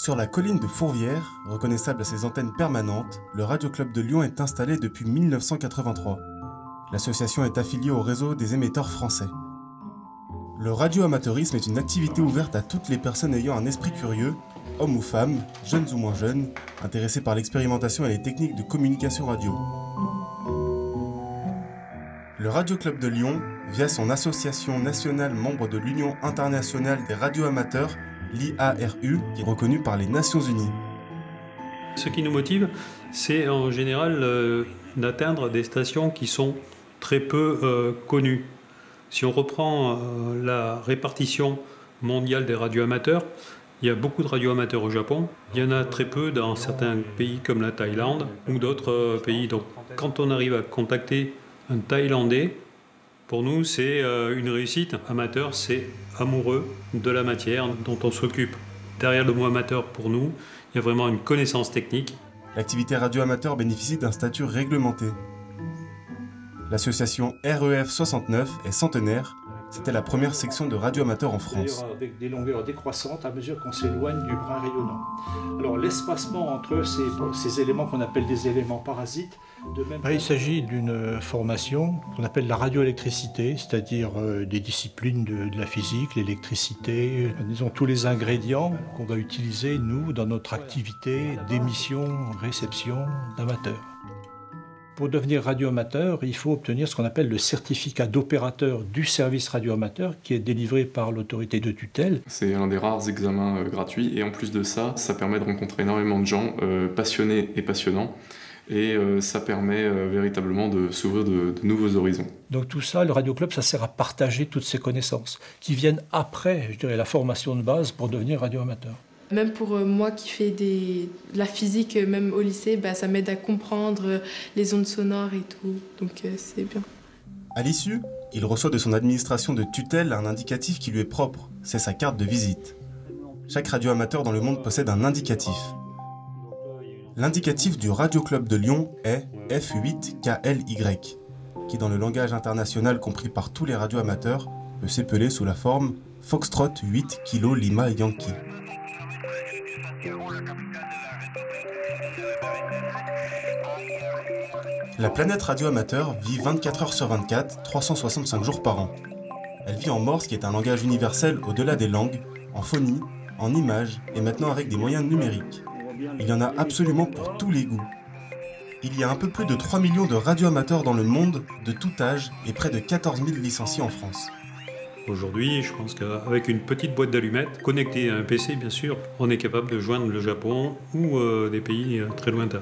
Sur la colline de Fourvière, reconnaissable à ses antennes permanentes, le Radio Club de Lyon est installé depuis 1983. L'association est affiliée au réseau des émetteurs français. Le radioamateurisme est une activité ouverte à toutes les personnes ayant un esprit curieux, hommes ou femmes, jeunes ou moins jeunes, intéressés par l'expérimentation et les techniques de communication radio. Le Radio Club de Lyon, via son association nationale membre de l'Union internationale des radioamateurs, l'IARU, qui est reconnue par les Nations Unies. Ce qui nous motive, c'est en général d'atteindre des stations qui sont très peu connues. Si on reprend la répartition mondiale des radioamateurs, il y a beaucoup de radioamateurs au Japon. Il y en a très peu dans certains pays comme la Thaïlande ou d'autres pays. Donc, quand on arrive à contacter un Thaïlandais, pour nous, c'est une réussite. Amateur, c'est amoureux de la matière dont on s'occupe. Derrière le mot amateur, pour nous, il y a vraiment une connaissance technique. L'activité radioamateur bénéficie d'un statut réglementé. L'association REF 69 est centenaire. C'était la première section de radioamateurs en France. Avec des longueurs décroissantes à mesure qu'on s'éloigne du brin rayonnant. Alors l'espacement entre ces éléments qu'on appelle des éléments parasites, il s'agit d'une formation qu'on appelle la radioélectricité, c'est-à-dire des disciplines de la physique, l'électricité, disons tous les ingrédients qu'on va utiliser, nous, dans notre activité d'émission, réception d'amateurs. Pour devenir radioamateur, il faut obtenir ce qu'on appelle le certificat d'opérateur du service radioamateur qui est délivré par l'autorité de tutelle. C'est l'un des rares examens gratuits et en plus de ça, ça permet de rencontrer énormément de gens passionnés et passionnants. Et ça permet véritablement de s'ouvrir de nouveaux horizons. Donc tout ça, le Radio Club, ça sert à partager toutes ces connaissances qui viennent après, je dirais, la formation de base pour devenir radioamateur. Même pour moi qui fais de la physique, même au lycée, ça m'aide à comprendre les ondes sonores et tout, donc c'est bien. À l'issue, il reçoit de son administration de tutelle un indicatif qui lui est propre, c'est sa carte de visite. Chaque radioamateur dans le monde possède un indicatif. L'indicatif du Radio Club de Lyon est F8KLY, qui dans le langage international compris par tous les radioamateurs peut s'épeler sous la forme Foxtrot 8 Kilo Lima Yankee. La planète radioamateur vit 24 heures sur 24, 365 jours par an. Elle vit en Morse qui est un langage universel au-delà des langues, en phonie, en images et maintenant avec des moyens numériques. Il y en a absolument pour tous les goûts. Il y a un peu plus de 3 millions de radioamateurs dans le monde, de tout âge, et près de 14 000 licenciés en France. Aujourd'hui, je pense qu'avec une petite boîte d'allumettes, connectée à un PC bien sûr, on est capable de joindre le Japon ou des pays très lointains.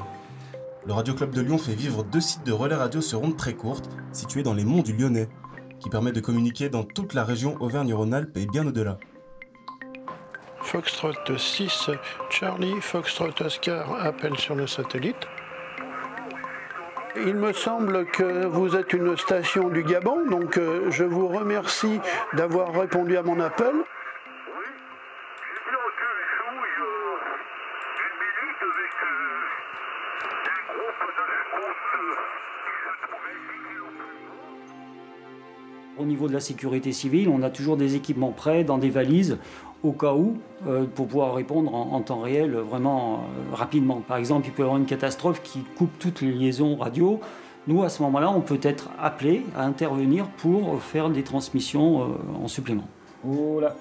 Le Radio Club de Lyon fait vivre 2 sites de relais radio sur ondes très courtes, situés dans les monts du Lyonnais, qui permet de communiquer dans toute la région Auvergne-Rhône-Alpes et bien au-delà. Foxtrot 6, Charlie, Foxtrot Oscar, appel sur le satellite. Il me semble que vous êtes une station du Gabon, donc je vous remercie d'avoir répondu à mon appel. Au niveau de la sécurité civile, on a toujours des équipements prêts dans des valises au cas où, pour pouvoir répondre en temps réel vraiment rapidement. Par exemple, il peut y avoir une catastrophe qui coupe toutes les liaisons radio. Nous, à ce moment-là, on peut être appelé à intervenir pour faire des transmissions en supplément. Oh là,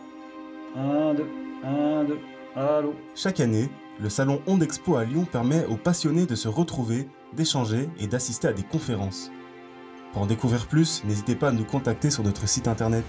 1, 2, 1, 2, allô. Chaque année, le salon Onde Expo à Lyon permet aux passionnés de se retrouver, d'échanger et d'assister à des conférences. Pour en découvrir plus, n'hésitez pas à nous contacter sur notre site internet.